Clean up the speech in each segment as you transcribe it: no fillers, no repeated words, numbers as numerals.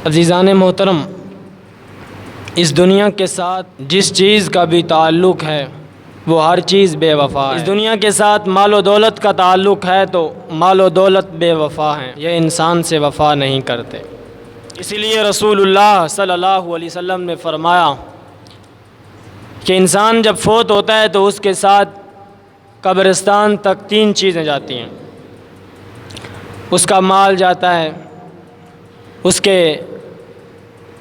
عزیزان محترم، اس دنیا کے ساتھ جس چیز کا بھی تعلق ہے وہ ہر چیز بے وفا ہے۔ اس دنیا کے ساتھ مال و دولت کا تعلق ہے تو مال و دولت بے وفا ہیں، یہ انسان سے وفا نہیں کرتے۔ اسی لیے رسول اللہ صلی اللہ علیہ وسلم نے فرمایا کہ انسان جب فوت ہوتا ہے تو اس کے ساتھ قبرستان تک تین چیزیں جاتی ہیں۔ اس کا مال جاتا ہے، اس کے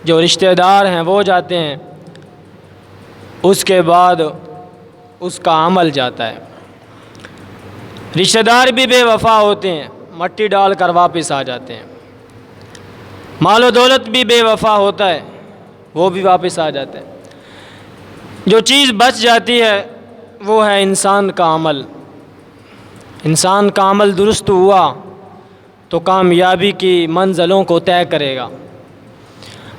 جو رشتہ دار ہیں وہ جاتے ہیں، اس کے بعد اس کا عمل جاتا ہے۔ رشتہ دار بھی بے وفا ہوتے ہیں، مٹی ڈال کر واپس آ جاتے ہیں۔ مال و دولت بھی بے وفا ہوتا ہے، وہ بھی واپس آ جاتا ہے۔ جو چیز بچ جاتی ہے وہ ہے انسان کا عمل۔ انسان کا عمل درست ہوا تو کامیابی کی منزلوں کو طے کرے گا۔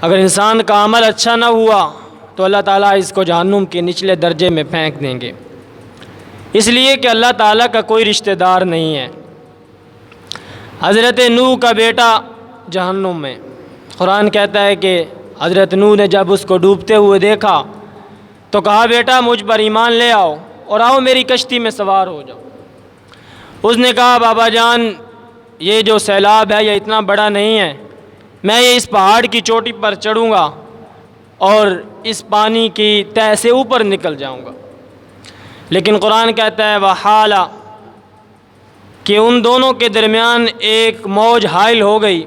اگر انسان کا عمل اچھا نہ ہوا تو اللہ تعالیٰ اس کو جہنم کے نچلے درجے میں پھینک دیں گے، اس لیے کہ اللہ تعالیٰ کا کوئی رشتہ دار نہیں ہے۔ حضرت نوح کا بیٹا جہنم میں، قرآن کہتا ہے کہ حضرت نوح نے جب اس کو ڈوبتے ہوئے دیکھا تو کہا بیٹا مجھ پر ایمان لے آؤ اور آؤ میری کشتی میں سوار ہو جاؤ۔ اس نے کہا بابا جان یہ جو سیلاب ہے یہ اتنا بڑا نہیں ہے، میں یہ اس پہاڑ کی چوٹی پر چڑھوں گا اور اس پانی کی تہہ سے اوپر نکل جاؤں گا۔ لیکن قرآن کہتا ہے وحالا کہ ان دونوں کے درمیان ایک موج حائل ہو گئی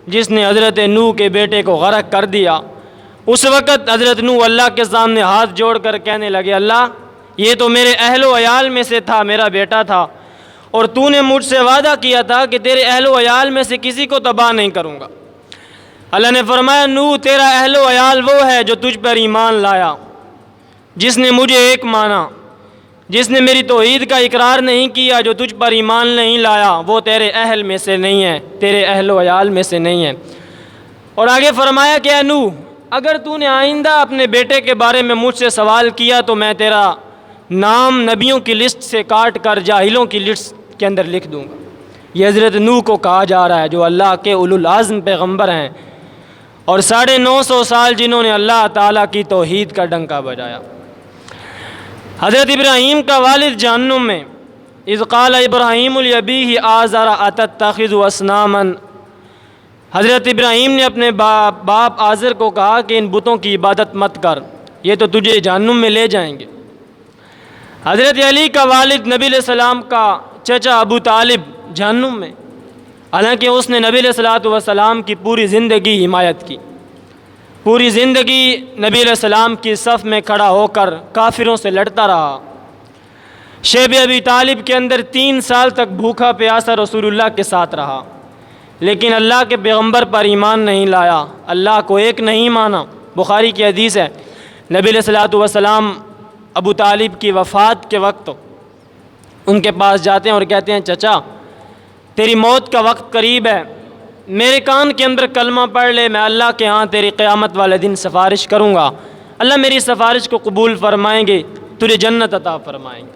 جس نے حضرت نوح کے بیٹے کو غرق کر دیا۔ اس وقت حضرت نوح اللہ کے سامنے ہاتھ جوڑ کر کہنے لگے اللہ یہ تو میرے اہل و عیال میں سے تھا، میرا بیٹا تھا، اور تو نے مجھ سے وعدہ کیا تھا کہ تیرے اہل و عیال میں سے کسی کو تباہ نہیں کروں گا۔ اللہ نے فرمایا نوح تیرا اہل و عیال وہ ہے جو تجھ پر ایمان لایا، جس نے مجھے ایک مانا، جس نے میری توحید کا اقرار نہیں کیا، جو تجھ پر ایمان نہیں لایا وہ تیرے اہل میں سے نہیں ہے، تیرے اہل و عیال میں سے نہیں ہے۔ اور آگے فرمایا کہ اے نوح اگر تو نے آئندہ اپنے بیٹے کے بارے میں مجھ سے سوال کیا تو میں تیرا نام نبیوں کی لسٹ سے کاٹ کر جاہلوں کی لسٹ کے اندر لکھ دوں گا۔ یہ حضرت نوح کو کہا جا رہا ہے جو اللہ کے اولو العزم پیغمبر ہیں اور 950 سال جنہوں نے اللہ تعالیٰ کی توحید کا ڈنکا بجایا۔ حضرت ابراہیم کا والد جہنم میں، اذ قال ابراہیم لابیہ آزر اتتخذ اصناما، حضرت ابراہیم نے اپنے باپ آزر کو کہا کہ ان بتوں کی عبادت مت کر، یہ تو تجھے جہنم میں لے جائیں گے۔ حضرت علی کا والد نبی علیہ السلام کا چچا ابو طالب جہنم میں، حالانکہ اس نے نبی علیہ السلام کی پوری زندگی حمایت کی، پوری زندگی نبی علیہ السلام کی صف میں کھڑا ہو کر کافروں سے لڑتا رہا۔ شیب ابی طالب کے اندر 3 سال تک بھوکا پیاسا رسول اللہ کے ساتھ رہا، لیکن اللہ کے پیغمبر پر ایمان نہیں لایا، اللہ کو ایک نہیں مانا۔ بخاری کی حدیث ہے نبی علیہ السلام ابو طالب کی وفات کے وقت ان کے پاس جاتے ہیں اور کہتے ہیں چچا تیری موت کا وقت قریب ہے، میرے کان کے اندر کلمہ پڑھ لے، میں اللہ کے ہاں تیری قیامت والے دن سفارش کروں گا، اللہ میری سفارش کو قبول فرمائیں گے، تجھے جنت عطا فرمائیں گے۔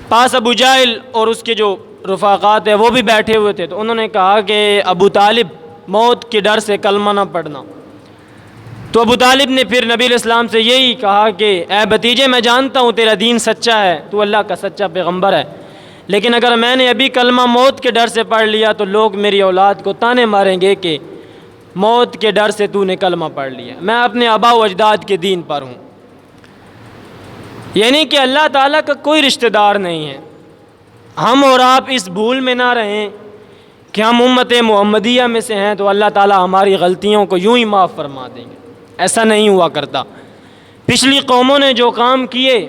پاس ابو جہل اور اس کے جو رفاقات ہیں وہ بھی بیٹھے ہوئے تھے، تو انہوں نے کہا کہ ابو طالب موت کے ڈر سے کلمہ نہ پڑھنا۔ تو ابو طالب نے پھر نبی علیہ السلام سے یہی کہا کہ اے بھتیجے میں جانتا ہوں تیرا دین سچا ہے، تو اللہ کا سچا پیغمبر ہے، لیکن اگر میں نے ابھی کلمہ موت کے ڈر سے پڑھ لیا تو لوگ میری اولاد کو تانے ماریں گے کہ موت کے ڈر سے تو نے کلمہ پڑھ لیا، میں اپنے آبا و اجداد کے دین پر ہوں۔ یعنی کہ اللہ تعالیٰ کا کوئی رشتہ دار نہیں ہے۔ ہم اور آپ اس بھول میں نہ رہیں کہ ہم امت محمدیہ میں سے ہیں تو اللہ تعالیٰ ہماری غلطیوں کو یوں ہی معاف فرما دیں گے، ایسا نہیں ہوا کرتا۔ پچھلی قوموں نے جو کام کیے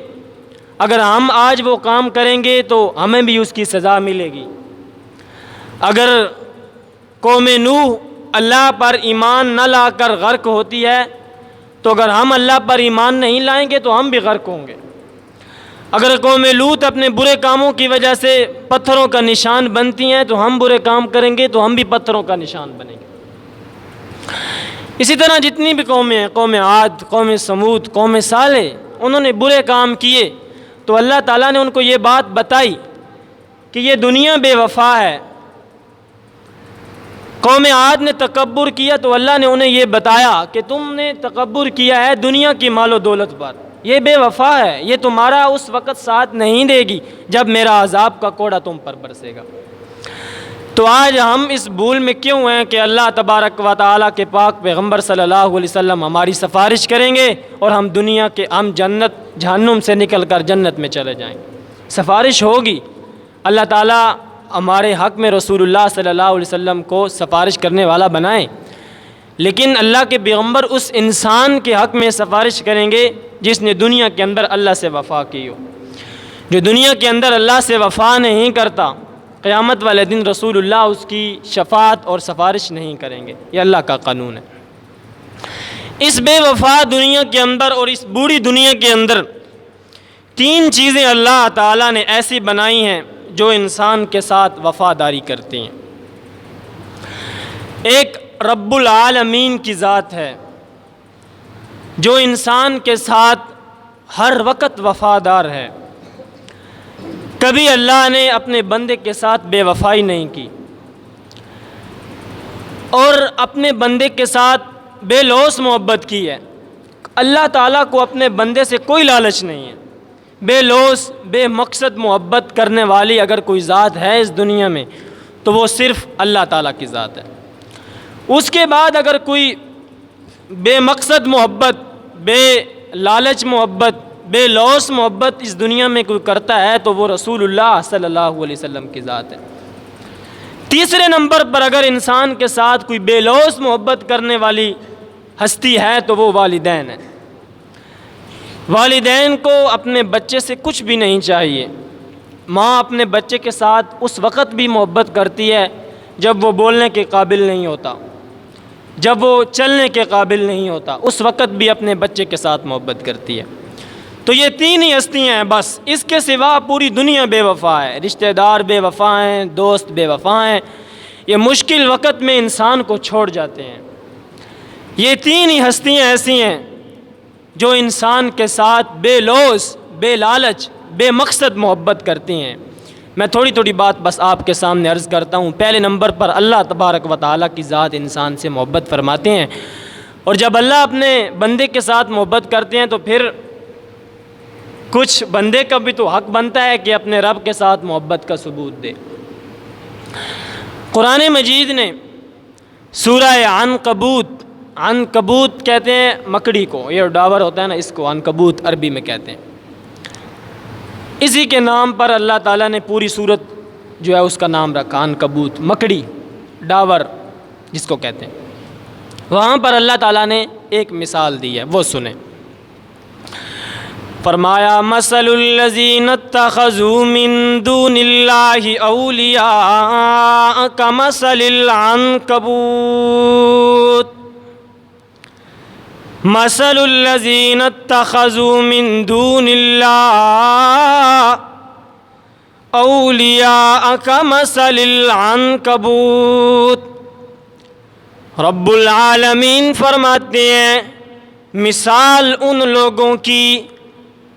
اگر ہم آج وہ کام کریں گے تو ہمیں بھی اس کی سزا ملے گی۔ اگر قوم نوح اللہ پر ایمان نہ لا کر غرق ہوتی ہے تو اگر ہم اللہ پر ایمان نہیں لائیں گے تو ہم بھی غرق ہوں گے۔ اگر قوم لوط اپنے برے کاموں کی وجہ سے پتھروں کا نشان بنتی ہیں تو ہم برے کام کریں گے تو ہم بھی پتھروں کا نشان بنیں گے۔ اسی طرح جتنی بھی قومیں ہیں، قوم عاد، قوم سمود، قوم صالح، انہوں نے برے کام کیے تو اللہ تعالیٰ نے ان کو یہ بات بتائی کہ یہ دنیا بے وفا ہے۔ قوم عاد نے تکبر کیا تو اللہ نے انہیں یہ بتایا کہ تم نے تکبر کیا ہے دنیا کی مال و دولت پر، یہ بے وفا ہے، یہ تمہارا اس وقت ساتھ نہیں دے گی جب میرا عذاب کا کوڑا تم پر برسے گا۔ تو آج ہم اس بھول میں کیوں ہیں کہ اللہ تبارک و تعالیٰ کے پاک پیغمبر صلی اللہ علیہ وسلم ہماری سفارش کریں گے اور ہم جنت جہنم سے نکل کر جنت میں چلے جائیں گے۔ سفارش ہوگی، اللہ تعالیٰ ہمارے حق میں رسول اللہ صلی اللہ علیہ وسلم کو سفارش کرنے والا بنائیں، لیکن اللہ کے پیغمبر اس انسان کے حق میں سفارش کریں گے جس نے دنیا کے اندر اللہ سے وفا کی ہو۔ جو دنیا کے اندر اللہ سے وفا نہیں کرتا، قیامت والے دن رسول اللہ اس کی شفاعت اور سفارش نہیں کریں گے، یہ اللہ کا قانون ہے۔ اس بے وفا دنیا کے اندر اور اس بوڑھی دنیا کے اندر تین چیزیں اللہ تعالیٰ نے ایسی بنائی ہیں جو انسان کے ساتھ وفاداری کرتی ہیں۔ ایک رب العالمین کی ذات ہے جو انسان کے ساتھ ہر وقت وفادار ہے، کبھی اللہ نے اپنے بندے کے ساتھ بے وفائی نہیں کی، اور اپنے بندے کے ساتھ بے لوث محبت کی ہے۔ اللہ تعالیٰ کو اپنے بندے سے کوئی لالچ نہیں ہے۔ بے لوث بے مقصد محبت کرنے والی اگر کوئی ذات ہے اس دنیا میں تو وہ صرف اللہ تعالیٰ کی ذات ہے۔ اس کے بعد اگر کوئی بے مقصد محبت، بے لالچ محبت، بے لوث محبت اس دنیا میں کوئی کرتا ہے تو وہ رسول اللہ صلی اللہ علیہ وسلم کی ذات ہے۔ تیسرے نمبر پر اگر انسان کے ساتھ کوئی بے لوث محبت کرنے والی ہستی ہے تو وہ والدین ہے۔ والدین کو اپنے بچے سے کچھ بھی نہیں چاہیے۔ ماں اپنے بچے کے ساتھ اس وقت بھی محبت کرتی ہے جب وہ بولنے کے قابل نہیں ہوتا، جب وہ چلنے کے قابل نہیں ہوتا، اس وقت بھی اپنے بچے کے ساتھ محبت کرتی ہے۔ تو یہ تین ہی ہستیاں ہیں بس، اس کے سوا پوری دنیا بے وفا ہے۔ رشتہ دار بے وفا ہیں، دوست بے وفا ہیں، یہ مشکل وقت میں انسان کو چھوڑ جاتے ہیں۔ یہ تین ہی ہستیاں ایسی ہیں جو انسان کے ساتھ بے لوث، بے لالچ، بے مقصد محبت کرتی ہیں۔ میں تھوڑی تھوڑی بات بس آپ کے سامنے عرض کرتا ہوں۔ پہلے نمبر پر اللہ تبارک و تعالیٰ کی ذات انسان سے محبت فرماتے ہیں، اور جب اللہ اپنے بندے کے ساتھ محبت کرتے ہیں تو پھر کچھ بندے کا بھی تو حق بنتا ہے کہ اپنے رب کے ساتھ محبت کا ثبوت دے۔ قرآن مجید نے سورہ عنکبوت، عنکبوت کہتے ہیں مکڑی کو، یہ ڈاور ہوتا ہے نا، اس کو عنکبوت عربی میں کہتے ہیں۔ اسی کے نام پر اللہ تعالیٰ نے پوری سورت جو ہے اس کا نام رکھا، عنکبوت، مکڑی، ڈاور جس کو کہتے ہیں۔ وہاں پر اللہ تعالیٰ نے ایک مثال دی ہے، وہ سنیں۔ فرمایا مثل الذین اتخذوا من دون اللہ اولیاء کمثل العنکبوت مثل الذین اتخذوا من دون اللہ اولیاء کمثل العنکبوت۔ رب العالمین فرماتے ہیں مثال ان لوگوں کی،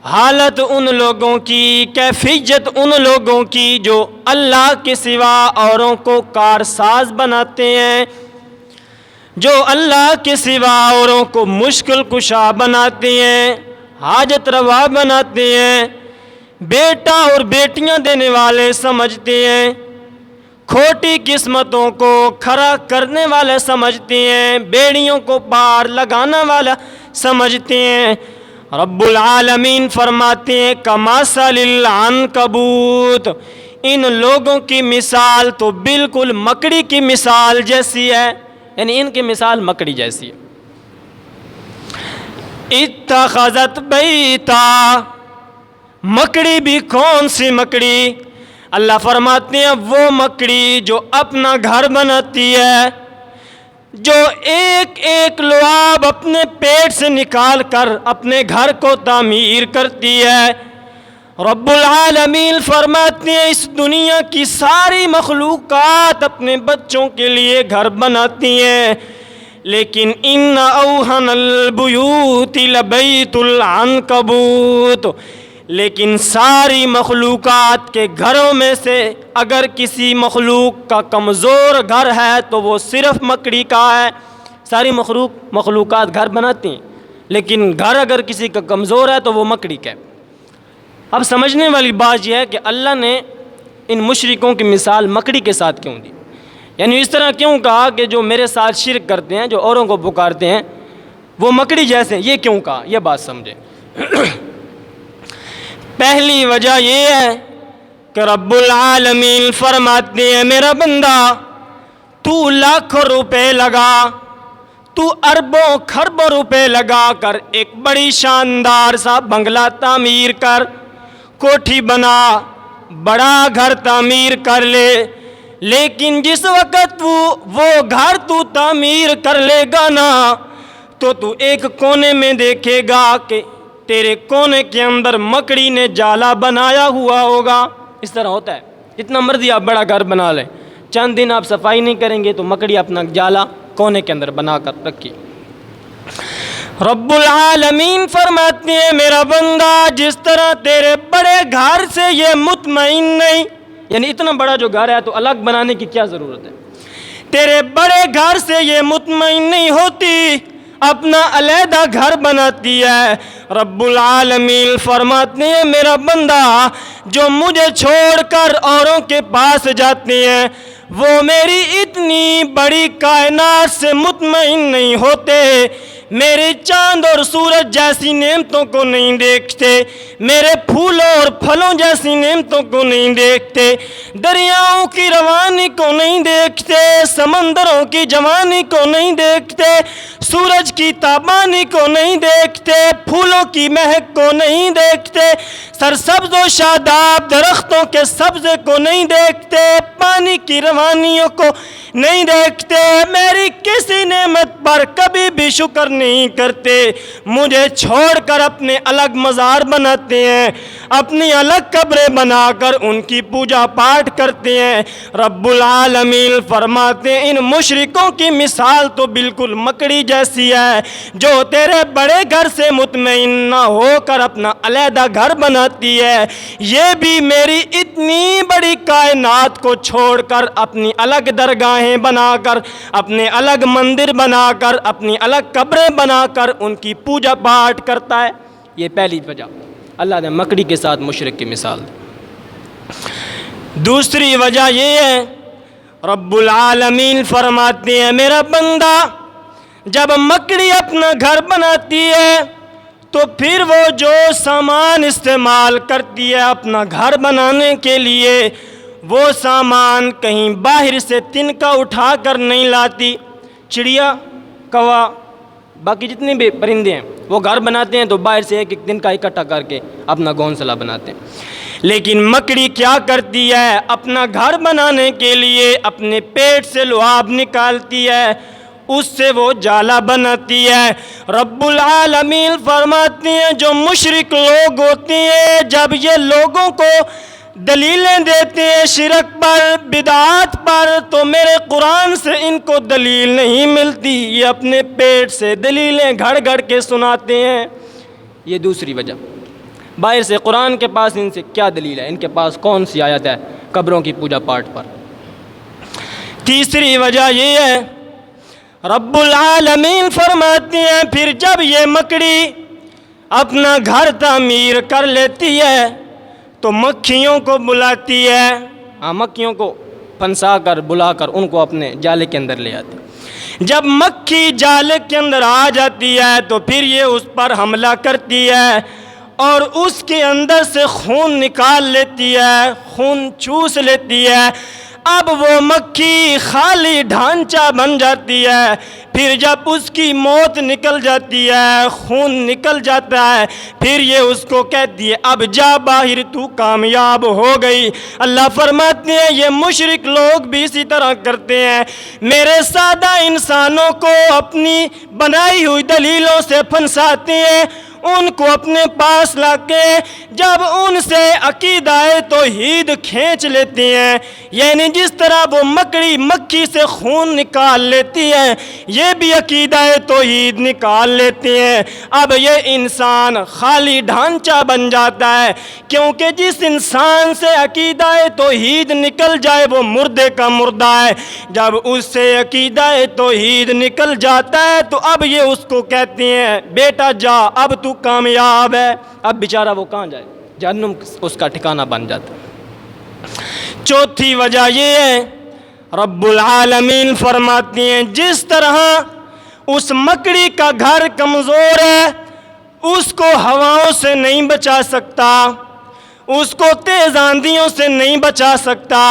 حالت ان لوگوں کی، کیفیت ان لوگوں کی جو اللہ کے سوا اوروں کو کارساز بناتے ہیں، جو اللہ کے سوا اوروں کو مشکل کشا بناتے ہیں، حاجت روا بناتے ہیں، بیٹا اور بیٹیاں دینے والے سمجھتے ہیں، کھوٹی قسمتوں کو کھڑا کرنے والے سمجھتے ہیں، بیڑیوں کو پار لگانا والا سمجھتے ہیں۔ رب العالمین فرماتے ہیں کمثل العنکبوت، ان لوگوں کی مثال تو بالکل مکڑی کی مثال جیسی ہے، یعنی ان کی مثال مکڑی جیسی ہے۔ اتخذت بیتا، مکڑی بھی کون سی مکڑی؟ اللہ فرماتے ہیں وہ مکڑی جو اپنا گھر بناتی ہے، جو ایک ایک لعاب اپنے پیٹ سے نکال کر اپنے گھر کو تعمیر کرتی ہے۔ رب العالمین فرماتے ہیں اس دنیا کی ساری مخلوقات اپنے بچوں کے لیے گھر بناتی ہیں، لیکن ان اوہن البیوت لبیت العنکبوت، لیکن ساری مخلوقات کے گھروں میں سے اگر کسی مخلوق کا کمزور گھر ہے تو وہ صرف مکڑی کا ہے۔ ساری مخلوقات گھر بناتی ہیں، لیکن گھر اگر کسی کا کمزور ہے تو وہ مکڑی کا ہے۔ اب سمجھنے والی بات یہ ہے کہ اللہ نے ان مشرکوں کی مثال مکڑی کے ساتھ کیوں دی؟ یعنی اس طرح کیوں کہا کہ جو میرے ساتھ شرک کرتے ہیں، جو اوروں کو پکارتے ہیں، وہ مکڑی جیسے ہیں؟ یہ کیوں کہا؟ یہ بات سمجھیں۔ پہلی وجہ یہ ہے کہ رب العالمین فرماتے ہیں میرا بندہ تو لاکھوں روپے لگا، تو اربوں خربوں روپے لگا کر ایک بڑی شاندار سا بنگلہ تعمیر کر، کوٹھی بنا، بڑا گھر تعمیر کر لے، لیکن جس وقت وہ گھر تو تعمیر کر لے گا نا تو ایک کونے میں دیکھے گا کہ تیرے کونے کے اندر مکڑی نے جالا بنایا ہوا ہوگا۔ اس طرح ہوتا ہے، جتنا مرضی آپ بڑا گھر بنا لیں، چند دن آپ صفائی نہیں کریں گے تو مکڑی اپنا جالا کونے کے اندر بنا کر رکھی۔ رب العالمین فرماتے ہیں میرا بندہ جس طرح تیرے بڑے گھر سے یہ مطمئن نہیں، یعنی اتنا بڑا جو گھر ہے تو الگ بنانے کی کیا ضرورت ہے؟ تیرے بڑے گھر سے یہ مطمئن نہیں ہوتی، اپنا علیحدہ گھر بناتی ہے۔ رب العالمین فرماتے ہیں میرا بندہ جو مجھے چھوڑ کر اوروں کے پاس جاتے ہیں وہ میری اتنی بڑی کائنات سے مطمئن نہیں ہوتے، میرے چاند اور سورج جیسی نعمتوں کو نہیں دیکھتے، میرے پھولوں اور پھلوں جیسی نعمتوں کو نہیں دیکھتے، دریاؤں کی روانی کو نہیں دیکھتے، سمندروں کی جوانی کو نہیں دیکھتے، سورج کی تابانی کو نہیں دیکھتے، پھولوں کی مہک کو نہیں دیکھتے، سرسبز و شاداب درختوں کے سبزے کو نہیں دیکھتے، پانی کی روانیوں کو نہیں دیکھتے، میری کسی نعمت پر کبھی بھی شکر نہیں کرتے، مجھے چھوڑ کر اپنے الگ مزار بناتے ہیں، اپنی الگ قبریں بنا کر ان کی پوجا پاٹ کرتے ہیں۔ رب العالمین فرماتے ہیں ان مشرکوں کی مثال تو بالکل مکڑی جیسی ہے جو تیرے بڑے گھر سے مطمئن نہ ہو کر اپنا علیحدہ گھر بناتی ہے، یہ بھی میری اتنی بڑی کائنات کو چھوڑ کر اپنی الگ درگاہیں بنا کر، اپنے الگ مندر بنا کر، اپنی الگ قبریں بنا کر ان کی پوجا پاٹ کرتا ہے۔ یہ پہلی وجہ اللہ نے مکڑی کے ساتھ مشرک کی مثال دی۔ دوسری وجہ یہ ہے رب العالمین فرماتے ہیں میرا بندہ جب مکڑی اپنا گھر بناتی ہے تو پھر وہ جو سامان استعمال کرتی ہے اپنا گھر بنانے کے لیے وہ سامان کہیں باہر سے تنکا اٹھا کر نہیں لاتی۔ چڑیا، کوا، باقی جتنے بھی پرندے ہیں وہ گھر بناتے ہیں تو باہر سے ایک ایک تنکا اکٹھا کر کے اپنا گھونسلہ بناتے ہیں، لیکن مکڑی کیا کرتی ہے اپنا گھر بنانے کے لیے اپنے پیٹ سے لعاب نکالتی ہے، اس سے وہ جالا بناتی ہے۔ رب العالمین فرماتے ہیں جو مشرک لوگ ہوتے ہیں جب یہ لوگوں کو دلیلیں دیتے ہیں شرک پر، بدعات پر، تو میرے قرآن سے ان کو دلیل نہیں ملتی، یہ اپنے پیٹ سے دلیلیں گھڑ گھڑ کے سناتے ہیں۔ یہ دوسری وجہ، باہر سے قرآن کے پاس ان سے کیا دلیل ہے، ان کے پاس کون سی آیت ہے قبروں کی پوجا پاٹ پر۔ تیسری وجہ یہ ہے رب العالمین فرماتے ہیں پھر جب یہ مکڑی اپنا گھر تعمیر کر لیتی ہے تو مکھیوں کو بلاتی ہے، مکھیوں کو پھنسا کر بلا کر ان کو اپنے جالے کے اندر لے آتی ہے۔ جب مکھی جالے کے اندر آ جاتی ہے تو پھر یہ اس پر حملہ کرتی ہے اور اس کے اندر سے خون نکال لیتی ہے، خون چوس لیتی ہے۔ اب وہ مکھی خالی ڈھانچہ بن جاتی ہے، پھر جب اس کی موت نکل جاتی ہے، خون نکل جاتا ہے، پھر یہ اس کو کہتی ہے اب جا باہر تو کامیاب ہو گئی۔ اللہ فرماتے ہیں یہ مشرک لوگ بھی اسی طرح کرتے ہیں، میرے سادہ انسانوں کو اپنی بنائی ہوئی دلیلوں سے پھنساتے ہیں، ان کو اپنے پاس لا کے جب ان سے عقیدہ توحید کھینچ لیتی ہیں، یعنی جس طرح وہ مکڑی مکھی سے خون نکال لیتی ہے، یہ بھی عقیدہ توحید نکال لیتی ہیں، اب یہ انسان خالی ڈھانچہ بن جاتا ہے، کیونکہ جس انسان سے عقیدہ توحید نکل جائے وہ مردے کا مردہ ہے۔ جب اس سے عقیدہ توحید نکل جاتا ہے تو اب یہ اس کو کہتی ہیں بیٹا جا، اب تو کامیاب ہے۔ اب بیچارہ وہ کہاں جائے؟ جہنم اس کا ٹھکانہ بن جاتا ہے۔ چوتھی وجہ یہ ہے، رب العالمین فرماتی ہیں جس طرح اس مکڑی کا گھر کمزور ہے، اس کو ہواؤں سے نہیں بچا سکتا، اس کو تیز آندھیوں سے نہیں بچا سکتا،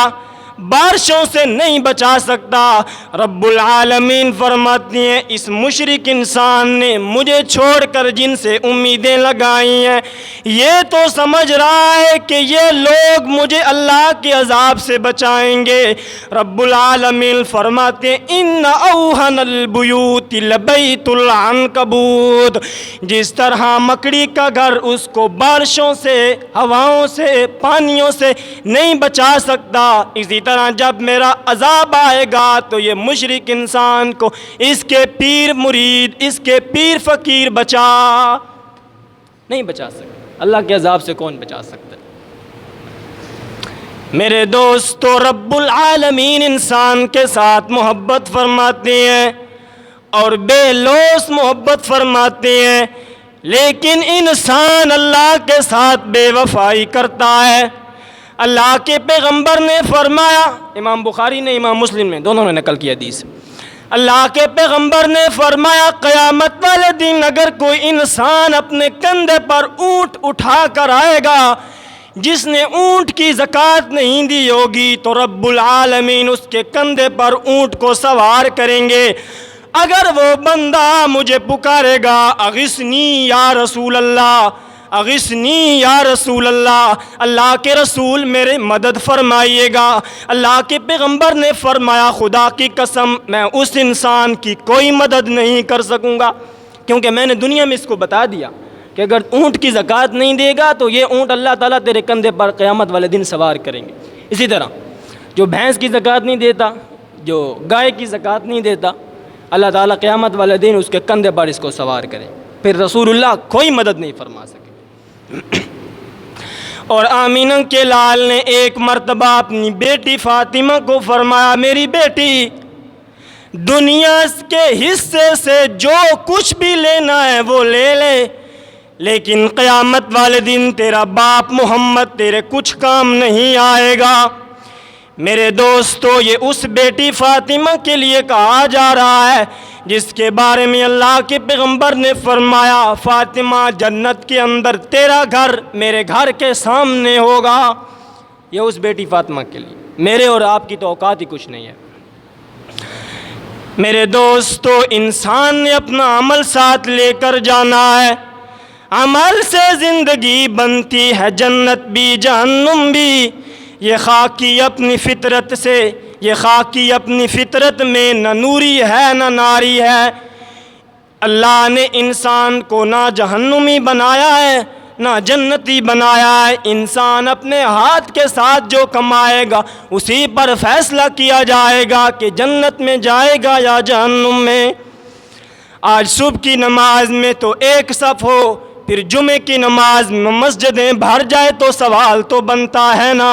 بارشوں سے نہیں بچا سکتا، رب العالمین فرماتی ہیں اس مشرک انسان نے مجھے چھوڑ کر جن سے امیدیں لگائی ہیں، یہ تو سمجھ رہا ہے کہ یہ لوگ مجھے اللہ کے عذاب سے بچائیں گے۔ رب العالمین فرماتے ہیں ان اوہن البیوت لبیت العنکبوت، جس طرح مکڑی کا گھر اس کو بارشوں سے، ہواؤں سے، پانیوں سے نہیں بچا سکتا، اسی طرح جب میرا عذاب آئے گا تو یہ مشرک انسان کو اس کے پیر مرید، اس کے پیر فقیر نہیں بچا سکتے۔ اللہ کے عذاب سے کون بچا سکتا ہے؟ میرے دوستو، رب العالمین انسان کے ساتھ محبت فرماتے ہیں اور بے لوث محبت فرماتے ہیں، لیکن انسان اللہ کے ساتھ بے وفائی کرتا ہے۔ اللہ کے پیغمبر نے فرمایا، امام بخاری نے، امام مسلم نے، دونوں نے نقل کی حدیث، اللہ کے پیغمبر نے فرمایا قیامت والے دن اگر کوئی انسان اپنے کندھے پر اونٹ اٹھا کر آئے گا، جس نے اونٹ کی زکوٰۃ نہیں دی ہوگی، تو رب العالمین اس کے کندھے پر اونٹ کو سوار کریں گے۔ اگر وہ بندہ مجھے پکارے گا اغثنی یا رسول اللہ، اغثنی یا رسول اللہ، اللہ کے رسول میرے مدد فرمائیے گا، اللہ کے پیغمبر نے فرمایا خدا کی قسم میں اس انسان کی کوئی مدد نہیں کر سکوں گا، کیونکہ میں نے دنیا میں اس کو بتا دیا کہ اگر اونٹ کی زکوٰۃ نہیں دے گا تو یہ اونٹ اللہ تعالیٰ تیرے کندھے پر قیامت والے دن سوار کریں گے۔ اسی طرح جو بھینس کی زکوٰۃ نہیں دیتا، جو گائے کی زکوٰۃ نہیں دیتا، اللہ تعالیٰ قیامت والے دن اس کے کندھے پر اس کو سوار کریں، پھر رسول اللہ کوئی مدد نہیں فرما سکے۔ اور آمینہ کے لال نے ایک مرتبہ اپنی بیٹی فاطمہ کو فرمایا میری بیٹی، دنیا کے حصے سے جو کچھ بھی لینا ہے وہ لے لے، لیکن قیامت والے دن تیرا باپ محمد تیرے کچھ کام نہیں آئے گا۔ میرے دوستو، یہ اس بیٹی فاطمہ کے لیے کہا جا رہا ہے جس کے بارے میں اللہ کے پیغمبر نے فرمایا فاطمہ جنت کے اندر تیرا گھر میرے گھر کے سامنے ہوگا۔ یہ اس بیٹی فاطمہ کے لیے، میرے اور آپ کی تو اوقات ہی کچھ نہیں ہے۔ میرے دوستو، انسان نے اپنا عمل ساتھ لے کر جانا ہے، عمل سے زندگی بنتی ہے جنت بھی جہنم بھی۔ یہ خاکی اپنی فطرت سے، یہ خاکی اپنی فطرت میں نہ نوری ہے نہ ناری ہے۔ اللہ نے انسان کو نہ جہنمی بنایا ہے نہ جنتی بنایا ہے، انسان اپنے ہاتھ کے ساتھ جو کمائے گا اسی پر فیصلہ کیا جائے گا کہ جنت میں جائے گا یا جہنم میں۔ آج صبح کی نماز میں تو ایک صف ہو، پھر جمعے کی نماز میں مسجدیں بھر جائے تو سوال تو بنتا ہے نا،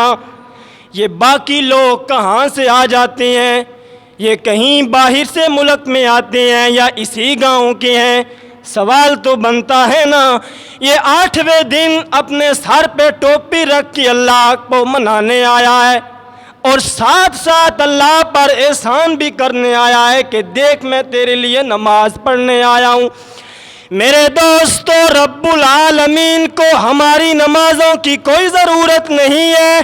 یہ باقی لوگ کہاں سے آ جاتے ہیں؟ یہ کہیں باہر سے ملک میں آتے ہیں یا اسی گاؤں کے ہیں؟ سوال تو بنتا ہے نا۔ یہ 8ویں دن اپنے سر پہ ٹوپی رکھ کے اللہ کو منانے آیا ہے اور ساتھ ساتھ اللہ پر احسان بھی کرنے آیا ہے کہ دیکھ میں تیرے لیے نماز پڑھنے آیا ہوں۔ میرے دوستو، رب العالمین کو ہماری نمازوں کی کوئی ضرورت نہیں ہے،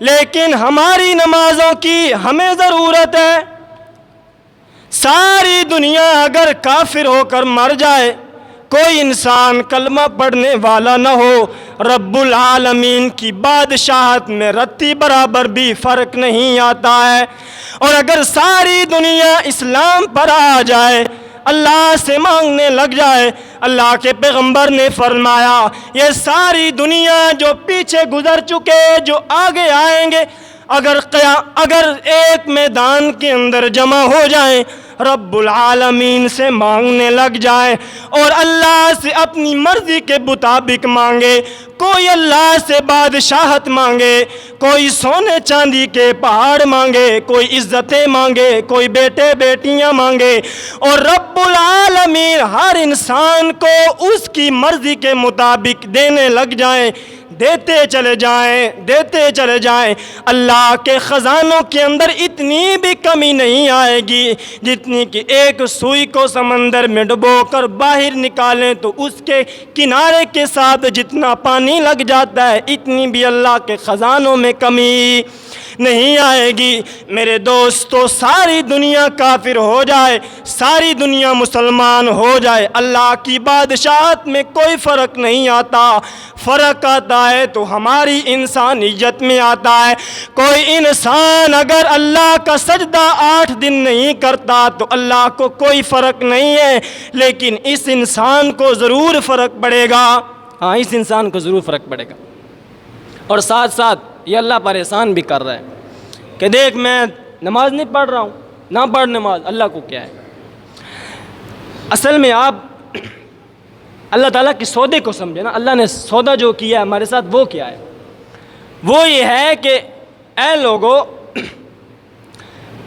لیکن ہماری نمازوں کی ہمیں ضرورت ہے۔ ساری دنیا اگر کافر ہو کر مر جائے، کوئی انسان کلمہ پڑھنے والا نہ ہو، رب العالمین کی بادشاہت میں رتی برابر بھی فرق نہیں آتا ہے۔ اور اگر ساری دنیا اسلام پر آ جائے، اللہ سے مانگنے لگ جائے. اللہ کے پیغمبر نے فرمایا یہ ساری دنیا جو پیچھے گزر چکے جو آگے آئیں گے اگر ایک میدان کے اندر جمع ہو جائیں رب العالمین سے مانگنے لگ جائے اور اللہ سے اپنی مرضی کے مطابق مانگے, کوئی اللہ سے بادشاہت مانگے, کوئی سونے چاندی کے پہاڑ مانگے, کوئی عزتیں مانگے, کوئی بیٹے بیٹیاں مانگے, اور رب العالمین ہر انسان کو اس کی مرضی کے مطابق دینے لگ جائیں, دیتے چلے جائیں, اللہ کے خزانوں کے اندر اتنی بھی کمی نہیں آئے گی جتنی کہ ایک سوئی کو سمندر میں ڈبو کر باہر نکالیں تو اس کے کنارے کے ساتھ جتنا پانی لگ جاتا ہے اتنی بھی اللہ کے خزانوں میں کمی نہیں آئے گی. میرے دوستو, ساری دنیا کافر ہو جائے, ساری دنیا مسلمان ہو جائے, اللہ کی بادشاہت میں کوئی فرق نہیں آتا. فرق آتا ہے تو ہماری انسانیت میں آتا ہے. کوئی انسان اگر اللہ کا سجدہ 8 دن نہیں کرتا تو اللہ کو کوئی فرق نہیں ہے, لیکن اس انسان کو ضرور فرق پڑے گا. ہاں, اس انسان کو ضرور فرق پڑے گا. اور ساتھ ساتھ یہ اللہ پر احسان بھی کر رہا ہے کہ دیکھ میں نماز نہیں پڑھ رہا ہوں, نہ پڑھ نماز, اللہ کو کیا ہے. اصل میں آپ اللہ تعالیٰ کی سودے کو سمجھے نا. اللہ نے سودا جو کیا ہے ہمارے ساتھ وہ کیا ہے, وہ یہ ہے کہ اے لوگو,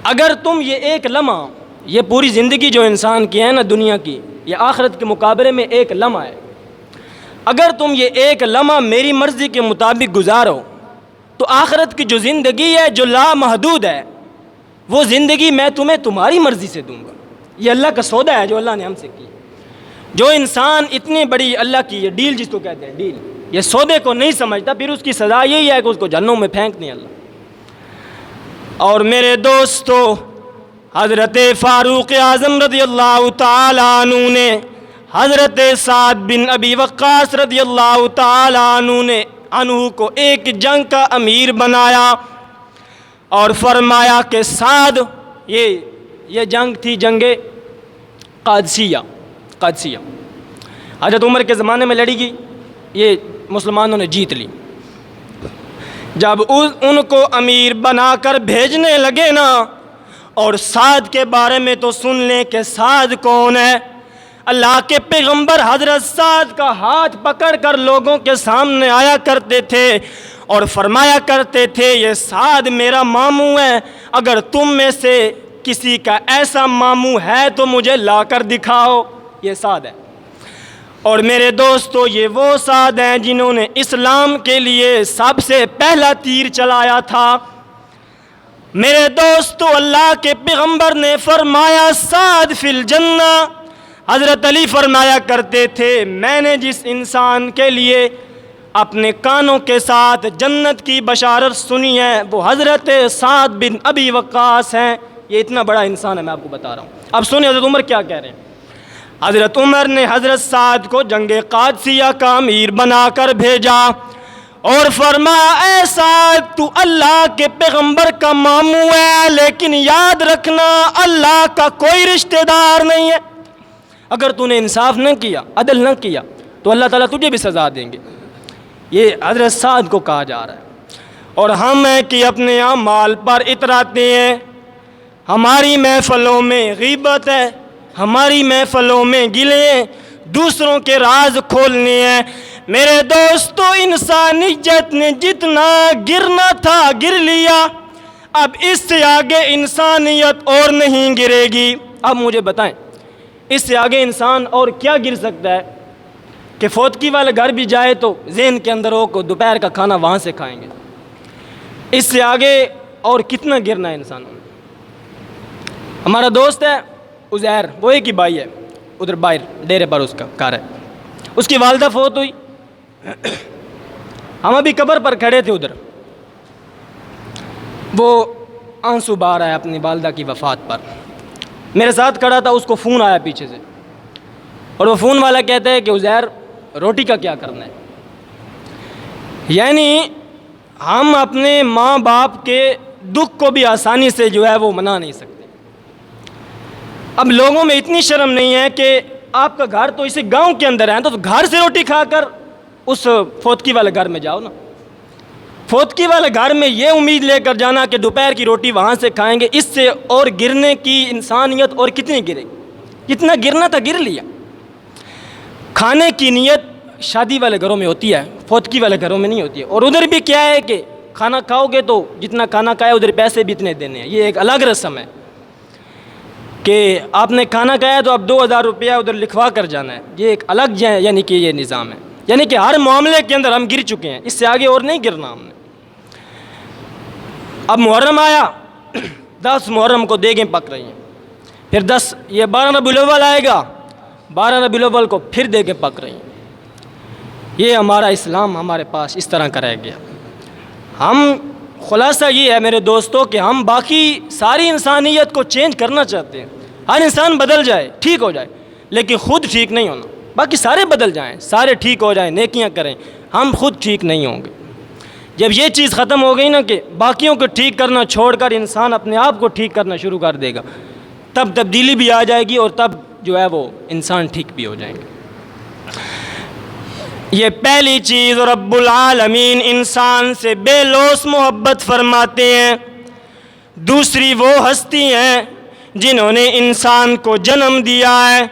اگر تم یہ ایک لمحہ, یہ پوری زندگی جو انسان کی ہے نا دنیا کی, یہ آخرت کے مقابلے میں ایک لمحہ ہے, اگر تم یہ ایک لمحہ میری مرضی کے مطابق گزارو تو آخرت کی جو زندگی ہے جو لامحدود ہے وہ زندگی میں تمہیں تمہاری مرضی سے دوں گا. یہ اللہ کا سودا ہے جو اللہ نے ہم سے کی. جو انسان اتنی بڑی اللہ کی یہ ڈیل جس کو کہتے ہیں ڈیل, یہ سودے کو نہیں سمجھتا, پھر اس کی سزا یہی ہے کہ اس کو جہنم میں پھینک دیں اللہ. اور میرے دوستو, حضرت فاروق اعظم رضی اللہ تعالیٰ عنہ نے حضرت سعد بن ابی وقاص رضی اللہ تعالیٰ عنہ کو ایک جنگ کا امیر بنایا اور فرمایا کہ سعد, یہ جنگ تھی جنگ قادسیہ. حضرت عمر کے زمانے میں لڑی گئی, یہ مسلمانوں نے جیت لی. جب ان کو امیر بنا کر بھیجنے لگے نا, اور سعد کے بارے میں تو سن لیں کہ سعد کون ہے. اللہ کے پیغمبر حضرت سعد کا ہاتھ پکڑ کر لوگوں کے سامنے آیا کرتے تھے اور فرمایا کرتے تھے یہ سعد میرا ماموں ہے, اگر تم میں سے کسی کا ایسا ماموں ہے تو مجھے لا کر دکھاؤ. یہ سعد ہے. اور میرے دوستو, یہ وہ سعد ہیں جنہوں نے اسلام کے لیے سب سے پہلا تیر چلایا تھا. میرے دوستو, اللہ کے پیغمبر نے فرمایا سعد فی الجنہ. حضرت علی فرمایا کرتے تھے میں نے جس انسان کے لیے اپنے کانوں کے ساتھ جنت کی بشارت سنی ہے وہ حضرت سعد بن ابی وقاص ہیں. یہ اتنا بڑا انسان ہے, میں آپ کو بتا رہا ہوں. اب سنیں حضرت عمر کیا کہہ رہے ہیں. حضرت عمر نے حضرت سعد کو جنگ قادسیہ کا امیر بنا کر بھیجا اور فرمایا اے سعد تو اللہ کے پیغمبر کا ماموں ہے, لیکن یاد رکھنا اللہ کا کوئی رشتہ دار نہیں ہے. اگر تو نے انصاف نہ کیا, عدل نہ کیا تو اللہ تعالیٰ تجھے بھی سزا دیں گے. یہ حضرت سعد کو کہا جا رہا ہے. اور ہم ہیں کہ اپنے اعمال پر اتراتے ہیں. ہماری محفلوں میں غیبت ہے, ہماری محفلوں میں گلے ہیں, دوسروں کے راز کھولنے ہیں. میرے دوستو, انسانیت نے جتنا گرنا تھا گر لیا, اب اس سے آگے انسانیت اور نہیں گرے گی. اب مجھے بتائیں اس سے آگے انسان اور کیا گر سکتا ہے کہ فوتکی والے گھر بھی جائے تو ذہن کے اندر ہو کو دوپہر کا کھانا وہاں سے کھائیں گے. اس سے آگے اور کتنا گرنا ہے انسانوں نے. ہمارا دوست ہے عزیر, وہ ایک ہی بھائی ہے, ادھر باہر ڈیرے پر اس کا گھر ہے. اس کی والدہ فوت ہوئی, ہم ابھی قبر پر کھڑے تھے ادھر, وہ آنسو بہا رہا ہے اپنی والدہ کی وفات پر. میرے ساتھ کھڑا تھا, اس کو فون آیا پیچھے سے اور وہ فون والا کہتا ہے کہ عزیر روٹی کا کیا کرنا ہے. یعنی ہم اپنے ماں باپ کے دکھ کو بھی آسانی سے جو ہے وہ منا نہیں سکتے. اب لوگوں میں اتنی شرم نہیں ہے کہ آپ کا گھر تو اسی گاؤں کے اندر ہے تو گھر سے روٹی کھا کر اس فوتکی والے گھر میں جاؤ نا. فوتکی والے گھر میں یہ امید لے کر جانا کہ دوپہر کی روٹی وہاں سے کھائیں گے, اس سے اور گرنے کی انسانیت اور کتنی گرے گی. جتنا گرنا تھا گر لیا. کھانے کی نیت شادی والے گھروں میں ہوتی ہے, فوتکی والے گھروں میں نہیں ہوتی ہے. اور ادھر بھی کیا ہے کہ کھانا کھاؤ گے تو جتنا کھانا کھائے ادھر پیسے بھی اتنے دینے ہیں. یہ ایک الگ رسم ہے کہ آپ نے کھانا کھایا تو اب 2000 روپیہ ادھر لکھوا کر جانا ہے. یہ ایک الگ یعنی کہ یہ نظام ہے. یعنی کہ ہر معاملے کے اندر ہم گر چکے ہیں, اس سے آگے اور نہیں گرنا ہم نے. اب محرم آیا, 10 محرم کو دیگیں پک رہی ہیں, پھر 12 ربیع الاول آئے گا, 12 ربیع الاول کو پھر دیگیں پک رہی ہیں. یہ ہمارا اسلام ہمارے پاس اس طرح کا رہ گیا. ہم خلاصہ یہ ہے میرے دوستوں کہ ہم باقی ساری انسانیت کو چینج کرنا چاہتے ہیں, ہر انسان بدل جائے, ٹھیک ہو جائے, لیکن خود ٹھیک نہیں ہونا. باقی سارے بدل جائیں, سارے ٹھیک ہو جائیں, نیکیاں کریں, ہم خود ٹھیک نہیں ہوں گے. جب یہ چیز ختم ہو گئی نا کہ باقیوں کو ٹھیک کرنا چھوڑ کر انسان اپنے آپ کو ٹھیک کرنا شروع کر دے گا, تب تبدیلی بھی آ جائے گی اور تب جو ہے وہ انسان ٹھیک بھی ہو جائیں گے. یہ پہلی چیز. رب العالمین انسان سے بے لوث محبت فرماتے ہیں. دوسری وہ ہستی ہیں جنہوں نے انسان کو جنم دیا ہے.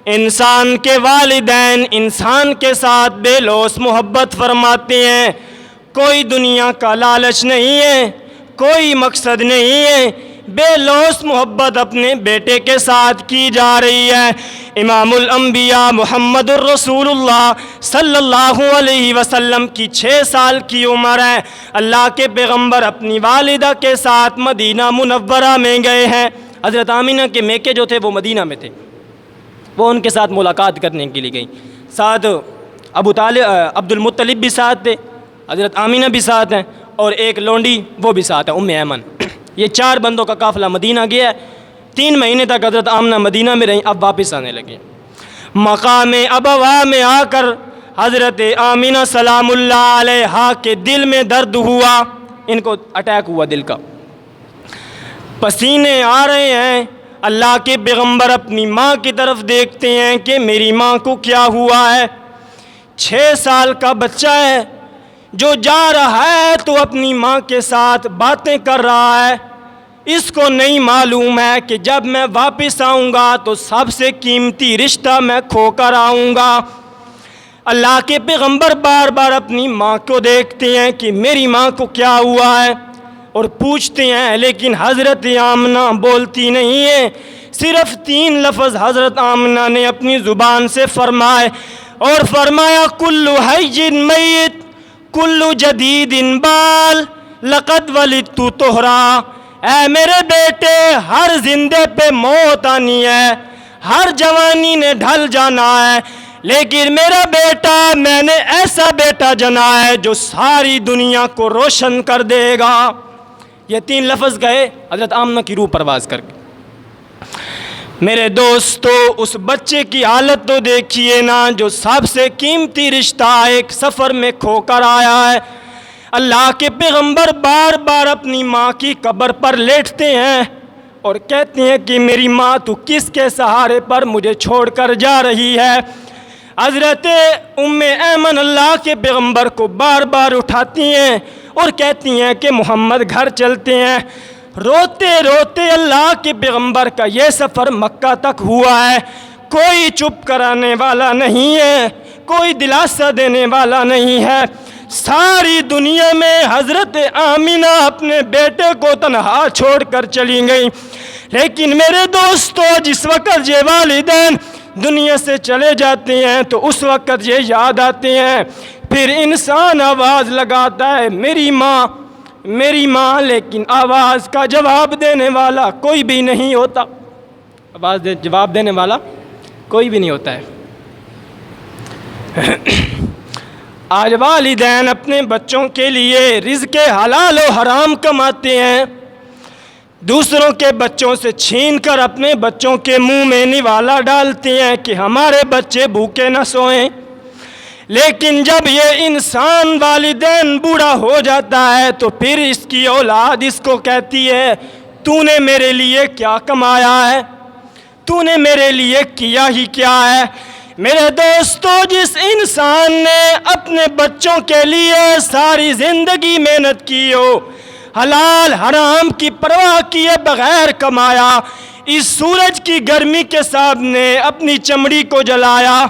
انسان کے والدین انسان کے ساتھ بے لوث محبت فرماتے ہیں. کوئی دنیا کا لالچ نہیں ہے, کوئی مقصد نہیں ہے, بے لوث محبت اپنے بیٹے کے ساتھ کی جا رہی ہے. امام الانبیاء محمد الرسول اللہ صلی اللہ علیہ وسلم کی 6 سال کی عمر ہے. اللہ کے پیغمبر اپنی والدہ کے ساتھ مدینہ منورہ میں گئے ہیں. حضرت آمینہ کے میکے جو تھے وہ مدینہ میں تھے, وہ ان کے ساتھ ملاقات کرنے کے لیے گئیں. ساتھ عبد المطلب بھی ساتھ تھے, حضرت آمینہ بھی ساتھ ہیں, اور ایک لونڈی وہ بھی ساتھ ہے, ام ایمن. یہ 4 بندوں کا قافلہ مدینہ گیا ہے. 3 مہینے تک حضرت آمنہ مدینہ میں رہیں, اب واپس آنے لگے. مقام ابوا میں آ کر حضرت آمنہ سلام اللہ علیہا کے دل میں درد ہوا, ان کو اٹیک ہوا دل کا, پسینے آ رہے ہیں. اللہ کے پیغمبر اپنی ماں کی طرف دیکھتے ہیں کہ میری ماں کو کیا ہوا ہے. 6 سال کا بچہ ہے جو جا رہا ہے تو اپنی ماں کے ساتھ باتیں کر رہا ہے. اس کو نہیں معلوم ہے کہ جب میں واپس آؤں گا تو سب سے قیمتی رشتہ میں کھو کر آؤں گا. اللہ کے پیغمبر بار بار اپنی ماں کو دیکھتے ہیں کہ میری ماں کو کیا ہوا ہے, اور پوچھتے ہیں, لیکن حضرت آمنہ بولتی نہیں ہے. صرف 3 لفظ حضرت آمنہ نے اپنی زبان سے فرمائے, اور فرمایا کل حی میت کل جدید بال لقد ولدت طہرا. اے میرے بیٹے, ہر زندے پہ موت آنی ہے, ہر جوانی نے ڈھل جانا ہے, لیکن میرا بیٹا, میں نے ایسا بیٹا جنا ہے جو ساری دنیا کو روشن کر دے گا. یہ 3 لفظ گئے حضرت آمنہ کی روح پرواز کر کے. میرے دوستو, اس بچے کی حالت تو دیکھیے نا, جو سب سے قیمتی رشتہ ایک سفر میں کھو کر آیا ہے. اللہ کے پیغمبر بار بار اپنی ماں کی قبر پر لیٹتے ہیں اور کہتے ہیں کہ میری ماں تو کس کے سہارے پر مجھے چھوڑ کر جا رہی ہے. حضرت ام ایمن اللہ کے پیغمبر کو بار بار اٹھاتی ہیں اور کہتی ہیں کہ محمد گھر چلتے ہیں. روتے روتے اللہ کے پیغمبر کا یہ سفر مکہ تک ہوا ہے. کوئی چپ کرانے والا نہیں ہے, کوئی دلاسا دینے والا نہیں ہے. ساری دنیا میں حضرت آمنہ اپنے بیٹے کو تنہا چھوڑ کر چلی گئی. لیکن میرے دوستو, جس وقت یہ والدین دنیا سے چلے جاتے ہیں تو اس وقت یہ یاد آتے ہیں. پھر انسان آواز لگاتا ہے میری ماں میری ماں, لیکن آواز کا جواب دینے والا کوئی بھی نہیں ہوتا. جواب دینے والا کوئی بھی نہیں ہوتا ہے. آج والدین اپنے بچوں کے لیے رزق حلال و حرام کماتے ہیں, دوسروں کے بچوں سے چھین کر اپنے بچوں کے منہ میں نوالا ڈالتے ہیں کہ ہمارے بچے بھوکے نہ سوئیں. لیکن جب یہ انسان والدین بوڑھا ہو جاتا ہے تو پھر اس کی اولاد اس کو کہتی ہے تو نے میرے لیے کیا کمایا ہے, تو نے میرے لیے کیا ہی کیا ہے۔ میرے دوستو، جس انسان نے اپنے بچوں کے لیے ساری زندگی محنت کی ہو، حلال حرام کی پرواہ کیے بغیر کمایا، اس سورج کی گرمی کے سامنے اپنی چمڑی کو جلایا،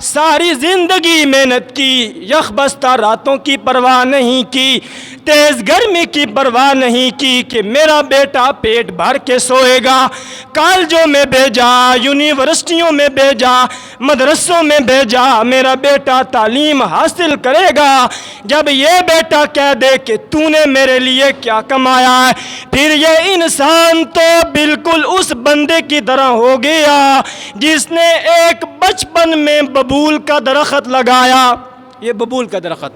ساری زندگی محنت کی، یخ بستہ راتوں کی پرواہ نہیں کی، تیز گرمی کی پرواہ نہیں کی کہ میرا بیٹا پیٹ بھر کے سوئے گا، کالجوں میں بھیجا، یونیورسٹیوں میں بھیجا، مدرسوں میں بھیجا، میرا بیٹا تعلیم حاصل کرے گا۔ جب یہ بیٹا کہہ دے کہ تو نے میرے لیے کیا کمایا ہے، پھر یہ انسان تو بالکل اس بندے کی طرح ہو گیا جس نے ایک بچپن میں ببول کا درخت لگایا۔ یہ ببول کا درخت،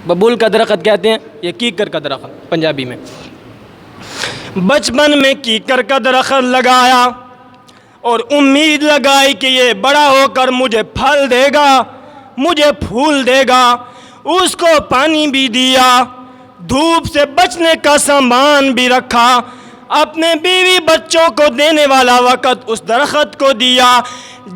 ببول کا درخت کہتے ہیں، یہ کیکر کا درخت پنجابی میں۔ بچپن میں کیکر کا درخت لگایا اور امید لگائی کہ یہ بڑا ہو کر مجھے پھل دے گا، مجھے پھول دے گا، اس کو پانی بھی دیا، دھوپ سے بچنے کا سامان بھی رکھا، اپنے بیوی بچوں کو دینے والا وقت اس درخت کو دیا۔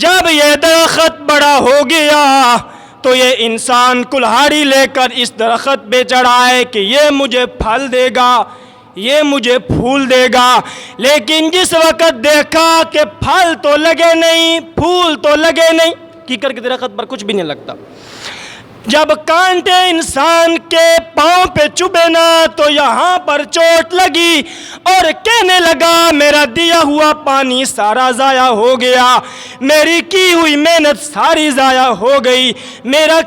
جب یہ درخت بڑا ہو گیا تو یہ انسان کلہاڑی لے کر اس درخت پہ چڑھا ہے کہ یہ مجھے پھل دے گا، یہ مجھے پھول دے گا، لیکن جس وقت دیکھا کہ پھل تو لگے نہیں، پھول تو لگے نہیں، کیکر کے درخت پر کچھ بھی نہیں لگتا، جب کانٹے انسان کے پاؤں پہ چبھے نا تو یہاں پر چوٹ لگی اور کہنے لگا میرا دیا ہوا پانی سارا ضائع ہو گیا، میری کی ہوئی محنت ساری ضائع ہو گئی، میرا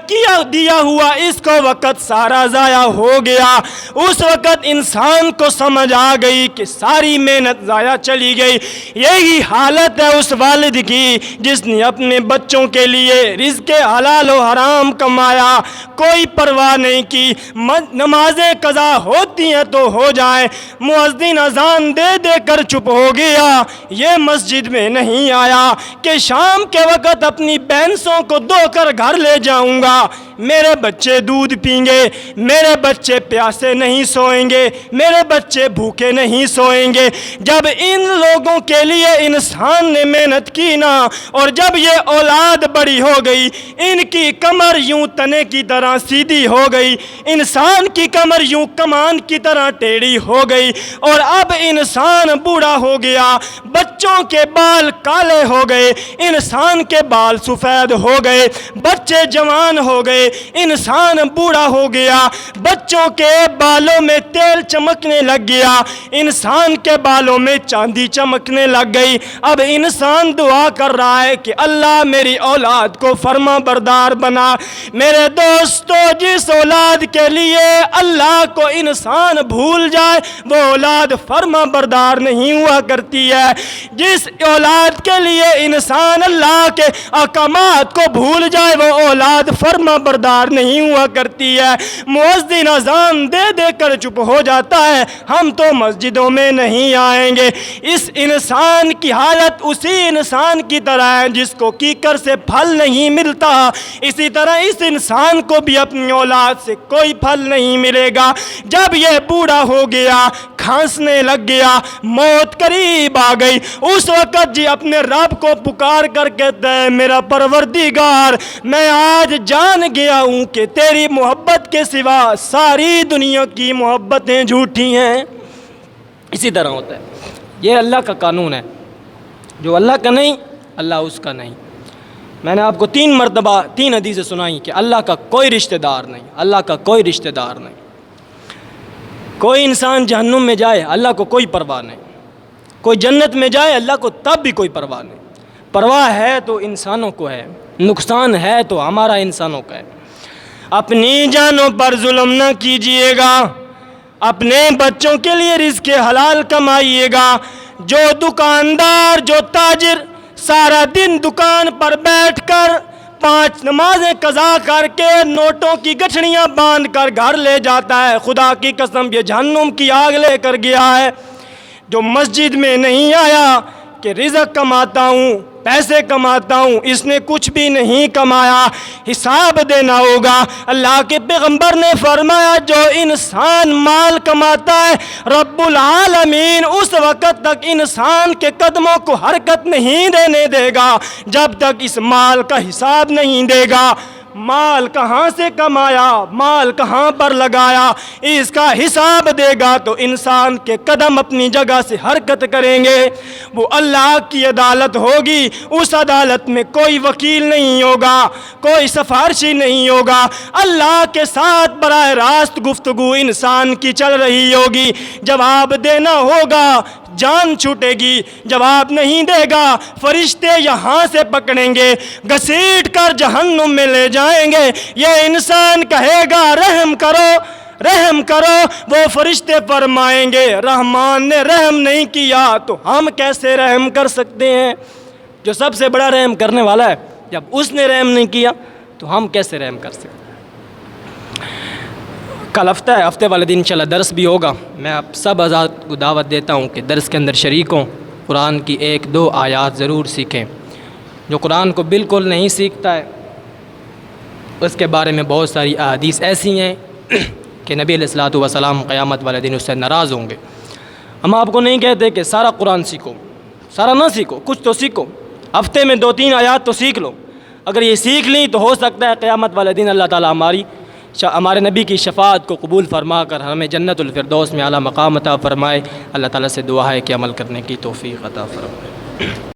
دیا ہوا اس کو وقت سارا ضائع ہو گیا۔ اس وقت انسان کو سمجھ آ گئی کہ ساری محنت ضائع چلی گئی۔ یہی حالت ہے اس والد کی جس نے اپنے بچوں کے لیے رزق حلال و حرام کمایا، کوئی پرواہ نہیں کی، نمازیں قضا ہوتی ہیں تو ہو جائیں، مؤذن اذان دے دے کر چپ ہو گیا، یہ مسجد میں نہیں آیا کہ شام کے وقت اپنی بینسوں کو دھو کر گھر لے جاؤں گا، میرے بچے دودھ پئیں گے، میرے بچے پیاسے نہیں سوئیں گے، میرے بچے بھوکے نہیں سوئیں گے۔ جب ان لوگوں کے لیے انسان نے محنت کی نا، اور جب یہ اولاد بڑی ہو گئی، ان کی کمر یوں تنے کی طرح سیدھی ہو گئی، انسان کی کمر یوں کمان کی طرح ٹیڑھی ہو گئی، اور اب انسان بوڑھا ہو گیا، بچوں کے بال کالے ہو گئے، انسان کے بال سفید ہو گئے، بچے جوان ہو گئے، انسان بوڑھا ہو گیا، بچوں کے بالوں میں تیل چمکنے لگ گیا، انسان کے بالوں میں چاندی چمکنے لگ گئی۔ اب انسان دعا کر رہا ہے کہ اللہ میری اولاد کو فرما بردار بنا۔ میرے دوستو، جس اولاد کے لیے اللہ کو انسان بھول جائے وہ اولاد فرما بردار نہیں ہوا کرتی ہے، جس اولاد کے لیے انسان اللہ کے احکامات کو بھول جائے وہ اولاد فرما بردار نہیں ہوا کرتی ہے۔ مؤذن اذان دے دے کر چپ ہو جاتا ہے، ہم تو مسجدوں میں نہیں آئیں گے۔ اس انسان کی حالت اسی انسان کی طرح ہے جس کو کیکر سے پھل نہیں ملتا، اسی طرح اس انسان کو بھی اپنی اولاد سے کوئی پھل نہیں ملے گا۔ جب یہ بوڑھا ہو گیا، کھانسنے لگ گیا، موت قریب آ گئی، اس وقت جی اپنے رب کو پکار کر کہتا ہے میرا پروردگار، میں آج جان گیا ہوں کہ تیری محبت کے سوا ساری دنیا کی محبتیں جھوٹی ہیں۔ اسی طرح ہوتا ہے، یہ اللہ کا قانون ہے، جو اللہ کا نہیں اللہ اس کا نہیں۔ میں نے آپ کو 3 مرتبہ 3 حدیثیں سنائی کہ اللہ کا کوئی رشتہ دار نہیں، اللہ کا کوئی رشتہ دار نہیں۔ کوئی انسان جہنم میں جائے اللہ کو کوئی پرواہ نہیں، کوئی جنت میں جائے اللہ کو تب بھی کوئی پرواہ نہیں۔ پرواہ ہے تو انسانوں کو ہے، نقصان ہے تو ہمارا انسانوں کا ہے۔ اپنی جانوں پر ظلم نہ کیجیے گا، اپنے بچوں کے لیے رزق حلال کمائیے گا۔ جو دکاندار، جو تاجر سارا دن دکان پر بیٹھ کر 5 نمازیں قضا کر کے نوٹوں کی گٹھڑیاں باندھ کر گھر لے جاتا ہے، خدا کی قسم یہ جہنم کی آگ لے کر گیا ہے۔ جو مسجد میں نہیں آیا کہ رزق کماتا ہوں، پیسے کماتا ہوں، اس نے کچھ بھی نہیں کمایا، حساب دینا ہوگا۔ اللہ کے پیغمبر نے فرمایا جو انسان مال کماتا ہے رب العالمین اس وقت تک انسان کے قدموں کو حرکت نہیں دینے دے گا جب تک اس مال کا حساب نہیں دے گا۔ مال کہاں سے کمایا، مال کہاں پر لگایا، اس کا حساب دے گا تو انسان کے قدم اپنی جگہ سے حرکت کریں گے۔ وہ اللہ کی عدالت ہوگی، اس عدالت میں کوئی وکیل نہیں ہوگا، کوئی سفارشی نہیں ہوگا، اللہ کے ساتھ براہ راست گفتگو انسان کی چل رہی ہوگی۔ جواب دینا ہوگا، جان چھوٹے گی، جواب نہیں دے گا، فرشتے یہاں سے پکڑیں گے، گھسیٹ کر جہنم میں لے جائیں گے۔ یہ انسان کہے گا رحم کرو رحم کرو، وہ فرشتے فرمائیں گے رحمان نے رحم نہیں کیا تو ہم کیسے رحم کر سکتے ہیں؟ جو سب سے بڑا رحم کرنے والا ہے، جب اس نے رحم نہیں کیا تو ہم کیسے رحم کر سکتے ہیں؟ کل ہفتہ ہے، ہفتے والے دن انشاءاللہ درس بھی ہوگا۔ میں آپ سب حضرات کو دعوت دیتا ہوں کہ درس کے اندر شریک ہوں، قرآن کی 1-2 آیات ضرور سیکھیں۔ جو قرآن کو بالکل نہیں سیکھتا ہے اس کے بارے میں بہت ساری احادیث ایسی ہیں کہ نبی علیہ الصلوۃ والسلام قیامت والے دن اس سے ناراض ہوں گے۔ ہم آپ کو نہیں کہتے کہ سارا قرآن سیکھو، سارا نہ سیکھو، کچھ تو سیکھو، ہفتے میں 2-3 آیات تو سیکھ لو۔ اگر یہ سیکھ لی تو ہو سکتا ہے قیامت والے دن اللہ تعالیٰ ہمارے نبی کی شفاعت کو قبول فرما کر ہمیں جنت الفردوس میں اعلیٰ مقام عطا فرمائے۔ اللہ تعالیٰ سے دعا ہے کہ عمل کرنے کی توفیق عطا فرمائے۔